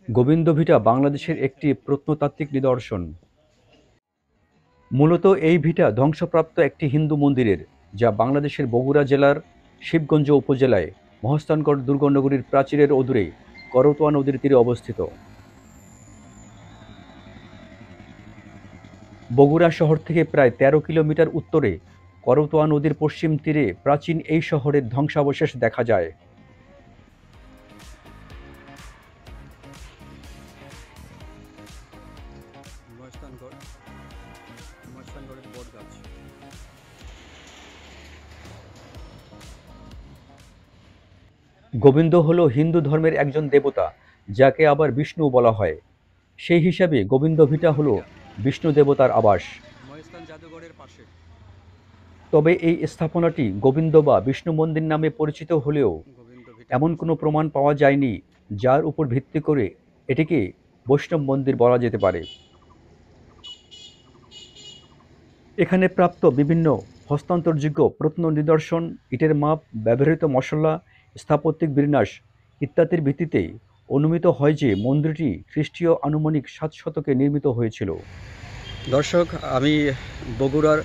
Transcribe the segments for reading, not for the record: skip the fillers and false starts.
গোবিন্দভিটা বাংলাদেশের একটি প্রত্নতাত্ত্বিক নিদর্শন। মূলত এই ভিটা ধ্বংসপ্রাপ্ত একটি হিন্দু মন্দিরের, যা বাংলাদেশের বগুড়া জেলার শিবগঞ্জ উপজেলায় মহাস্থানগড় দুর্গনগরীর প্রাচীরের অদূরে করতোয়া নদীর তীরে অবস্থিত। বগুড়া শহর থেকে প্রায় ১৩ কিলোমিটার উত্তরে করতোয়া নদীর পশ্চিম তীরে প্রাচীন এই শহরের ধ্বংসাবশেষ দেখা যায়। মহাস্থানগড় মহাস্থানগড়ের বট গাছ। গোবিন্দ হল হিন্দু ধর্মের একজন দেবতা, যাকে আবার বিষ্ণু বলা হয়। সেই হিসাবে গোবিন্দভিটা হল বিষ্ণু দেবতার আবাস। মহাস্থান জাদুঘরের পাশে। তবে এই স্থাপনাটি গোবিন্দ বা বিষ্ণু মন্দির নামে পরিচিত হলেও গোবিন্দ ভিটা এমন কোনো প্রমাণ পাওয়া যায়নি যার উপর ভিত্তি করে এটিকে বৈষ্ণব মন্দির বলা যেতে পারে। এখানে প্রাপ্ত বিভিন্ন হস্তান্তরযোগ্য প্রত্ননিদর্শন, ইটের মাপ, ব্যবহৃত মশলা, স্থাপত্যিক বিন্যাস ইত্যাদির ভিত্তিতে অনুমিত হয় যে মন্দিরটি খ্রিস্টীয় আনুমানিক ৭ শতকে নির্মিত হয়েছিল। দর্শক, আমি বগুড়ার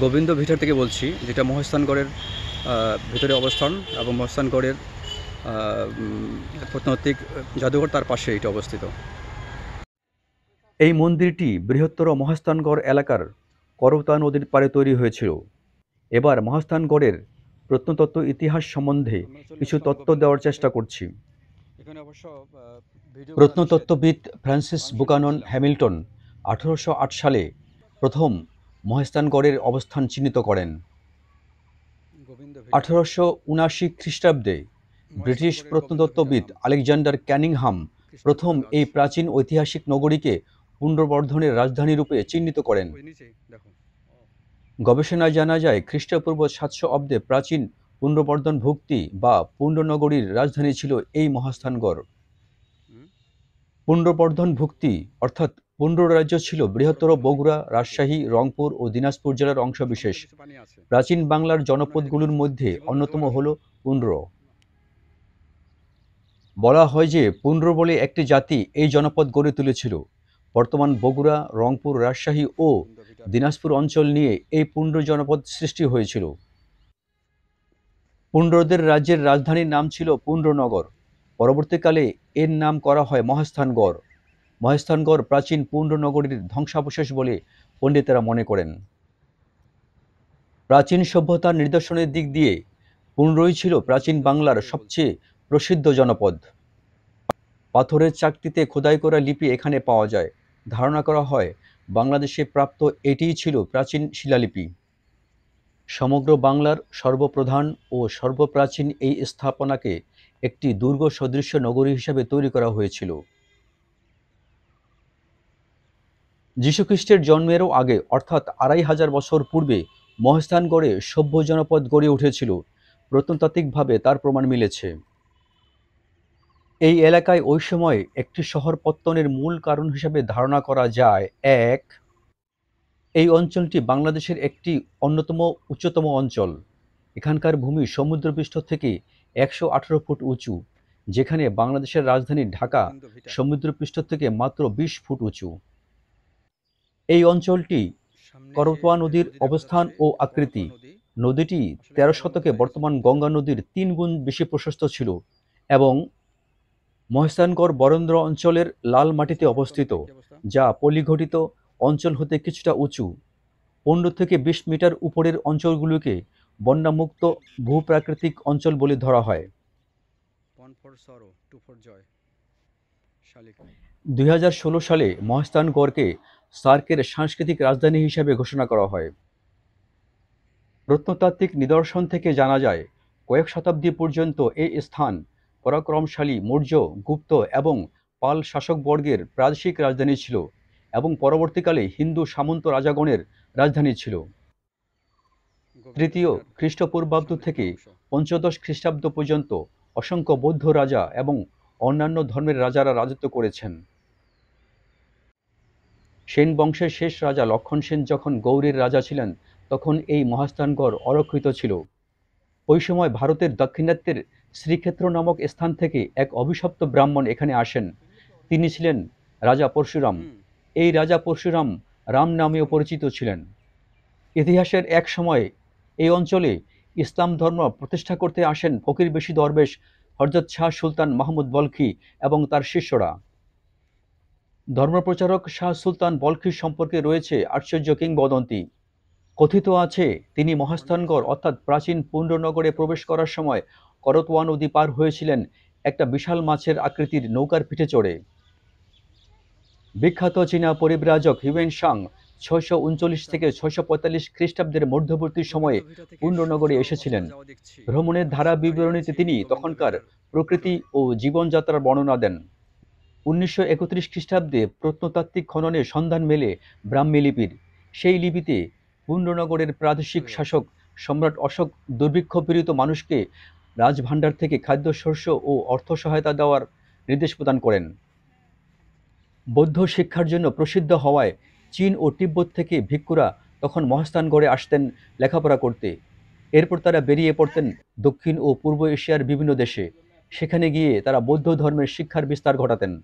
গোবিন্দ ভিটা থেকে বলছি, যেটা মহাস্থানগড়ের ভিতরে অবস্থান, এবং মহাস্থানগড়ের প্রত্নতাত্ত্বিক জাদুঘর তার পাশে এটা অবস্থিত। এই মন্দিরটি বৃহত্তর মহাস্থানগড় এলাকার করতোয়া নদীর পাড়ে তৈরি হয়েছিল। এবার মহাস্থানগড়ের প্রত্নতত্ত্ব ইতিহাস সম্বন্ধে কিছু তথ্য দেওয়ার চেষ্টা করছি। এখানে অবশ্য ভিডিও করা নিষেধ। প্রত্নতত্ত্ববিদ ফ্রান্সিস বুকানন হ্যামিল্টন ১৮০৮ সালে প্রথম মহাস্থানগড়ের অবস্থান চিহ্নিত করেন। গোবিন্দ ভিটা ১৮৭৯ খ্রিস্টাব্দে ব্রিটিশ মহাস্থানগড়ের প্রত্নতত্ত্ববিদ গোবিন্দ ভিটার নাম। আলেকজান্ডার ক্যানিংহাম প্রথম কৃষ্ণচূড়া গাছ। এই প্রাচীন ঐতিহাসিক নগরীকে পুনর্বর্ধনের রাজধানী রূপে চিহ্নিত করেন। ওই নিচে দেখো। গবেষণায় জানা যায় খ্রিস্টপূর্ব ৭০০ অব্দে প্রাচীন পুনর্বর্ধন ভুক্তি বা পুণ্ড্রনগরীর রাজধানী ছিল এই মহাস্থানগড়। হুম? পুনর্বর্ধন ভুক্তি অর্থাৎ পুণ্ড্র রাজ্য ছিল বৃহত্তর বগুড়া, রাজশাহী, রংপুর ও দিনাজপুর জেলার অংশবিশেষ। কিছু পানি আছে। প্রাচীন বাংলার জনপদগুলোর মধ্যে অন্যতম হল পুণ্ড্র। বলা হয় যে পুণ্ড্র বলে একটি জাতি এই জনপদ গড়ে তুলেছিল। বর্তমান বগুড়া, রংপুর, রাজশাহী ও গোবিন্দ ভিটার দিনাজপুর অঞ্চল নিয়ে এই পুণ্ড্র জনপদ সৃষ্টি হয়েছিল। পুণ্ড্রদের রাজ্যের রাজধানীর নাম ছিল পুণ্ড্রনগর। পরবর্তীকালে এর নাম করা হয় মহাস্থানগড়। মহাস্থানগড় প্রাচীন পুণ্ড্রনগরীর ধ্বংসাবশেষ বলে পণ্ডিতেরা মনে করেন। প্রাচীন সভ্যতার নিদর্শনের দিক দিয়ে পুণ্ড্রই ছিল প্রাচীন বাংলার সবচেয়ে প্রসিদ্ধ জনপদ। পাথরের চাকতিতে খোদাই করা লিপি এখানে পাওয়া যায়। ধারণা করা হয় বাংলাদেশে প্রাপ্ত এটিই ছিল প্রাচীন শিলালিপি। সমগ্র বাংলার সর্বপ্রধান ও সর্বপ্রাচীন এই স্থাপনাকে একটি দুর্গ সদৃশ নগরী হিসাবে তৈরি করা হয়েছিল। যীশুখ্রিস্টের জন্মেরও আগে অর্থাৎ ২৫০০ বছর পূর্বে মহাস্থানগড়ে সভ্য জনপদ গড়ে উঠেছিল। প্রত্নতাত্ত্বিকভাবে তার প্রমাণ মিলেছে। এই এলাকায় ওই সময় একটি শহর পত্তনের মূল কারণ হিসেবে ধারণা করা যায়। এক, এই অঞ্চলটি বাংলাদেশের একটি অন্যতম উচ্চতম অঞ্চল। এখানকার ভূমি সমুদ্রপৃষ্ঠ থেকে ১১৮ ফুট উঁচু, যেখানে বাংলাদেশের রাজধানী ঢাকা গোবিন্দ ভিটা সমুদ্রপৃষ্ঠ থেকে মাত্র ২০ ফুট উঁচু। এই অঞ্চলটি সামনে যে করতোয়া নদীর নদী দেখা অবস্থান যাচ্ছে, ও করতোয়া আকৃতি। নদী। নদীটি আসলে ১৩ এটা শতকে বর্ণনা বর্তমান হয়েছে। গঙ্গা নদীর ৩ গুণ বেশি প্রশস্ত ছিল এবং মহাস্থানগড় বরেন্দ্র অঞ্চলের লাল মাটিতে মহাস্থান অবস্থিত, অর্থনৈতিক কি অবস্থা? যা পলিঘটিত অঞ্চল হতে কিছুটা উঁচু। ১৫ থেকে ২০ মিটার উপরের অঞ্চলগুলোকে বন্যামুক্ত ভূপ্রাকৃতিক অঞ্চল বলে ধরা হয়। 1 for sorrow, 2 for joy. শালিক। ২০১৬ সালে মহাস্থানগড়কে সার্কের সাংস্কৃতিক রাজধানী হিসাবে ঘোষণা করা হয়। প্রত্নতাত্ত্বিক নিদর্শন থেকে জানা যায় কয়েক শতাব্দী পর্যন্ত এই স্থান পরাক্রমশালী মৌর্য, গুপ্ত এবং পাল শাসকবর্গের প্রাদেশিক রাজধানী ছিল এবং পরবর্তীকালে হিন্দু সামন্ত রাজাগণের রাজধানী ছিল। গোবিন্দ তৃতীয় ভিটার খ্রিস্টপূর্বাব্দ সামনের থেকে অংশ। পঞ্চদশ খ্রিস্টাব্দ পর্যন্ত অসংখ্য বৌদ্ধ রাজা এবং অন্যান্য ধর্মের রাজারা রাজত্ব করেছেন। সেন বংশের শেষ রাজা লক্ষণ সেন যখন গৌড়ের রাজা ছিলেন, তখন এই মহাস্থানগড় অরক্ষিত ছিল। ওই সময় ভারতের দাক্ষিণাত্যের শ্রীক্ষেত্র নামক স্থান থেকে এক অভিশপ্ত ব্রাহ্মণ এখানে আসেন। তিনি ছিলেন রাজা পরশুরাম। এই রাজা পরশুরাম রাম নামেও পরিচিত ছিলেন। ইতিহাসের এক সময় এই অঞ্চলে ইসলাম ধর্ম প্রতিষ্ঠা করতে আসেন ফকির বেশি দরবেশ হযরত শাহ সুলতান মাহমুদ বলখি এবং তার শিষ্যরা। ধর্মপ্রচারক শাহ সুলতান বলখি সম্পর্কে রয়েছে আশ্চর্য কিংবদন্তি। কথিত আছে তিনি মহাস্থানগড় অর্থাৎ প্রাচীন পুণ্ড্রনগরে প্রবেশ করার সময় করতোয়া নদী পার হয়েছিলেন একটা বিশাল মাছের আকৃতির নৌকার পিঠে চড়ে। বিখ্যাত চীনা পরিব্রাজক হিউয়েন সাং ৬৩৯ থেকে ৬৪৫ খ্রিস্টাব্দের মধ্যবর্তী সময়ে পুণ্ড্রনগরে এসেছিলেন। ভ্রমণের ধারা বিবরণীতে তিনি তখনকার প্রকৃতি ও জীবনযাত্রার বর্ণনা দেন। ১৯৩১ খ্রিস্টাব্দে প্রত্নতাত্ত্বিক খননে সন্ধান মেলে ব্রাহ্মী লিপির। সেই লিপিতে পুণ্ড্রনগরের প্রাদেশিক শাসক সম্রাট অশোক দুর্ভিক্ষ পীড়িত মানুষকে রাজভাণ্ডার থেকে খাদ্যশস্য ও অর্থ সহায়তা দেওয়ার নির্দেশ প্রদান করেন। বৌদ্ধ শিক্ষার জন্য প্রসিদ্ধ হওয়ায় চীন ও তিব্বত থেকে ভিক্ষুরা তখন মহাস্থানগড়ে আসতেন লেখাপড়া করতে। এরপর তারা বেরিয়ে পড়তেন দক্ষিণ ও পূর্ব এশিয়ার বিভিন্ন দেশে। সেখানে গিয়ে তারা বৌদ্ধ ধর্মের শিক্ষার বিস্তার ঘটাতেন।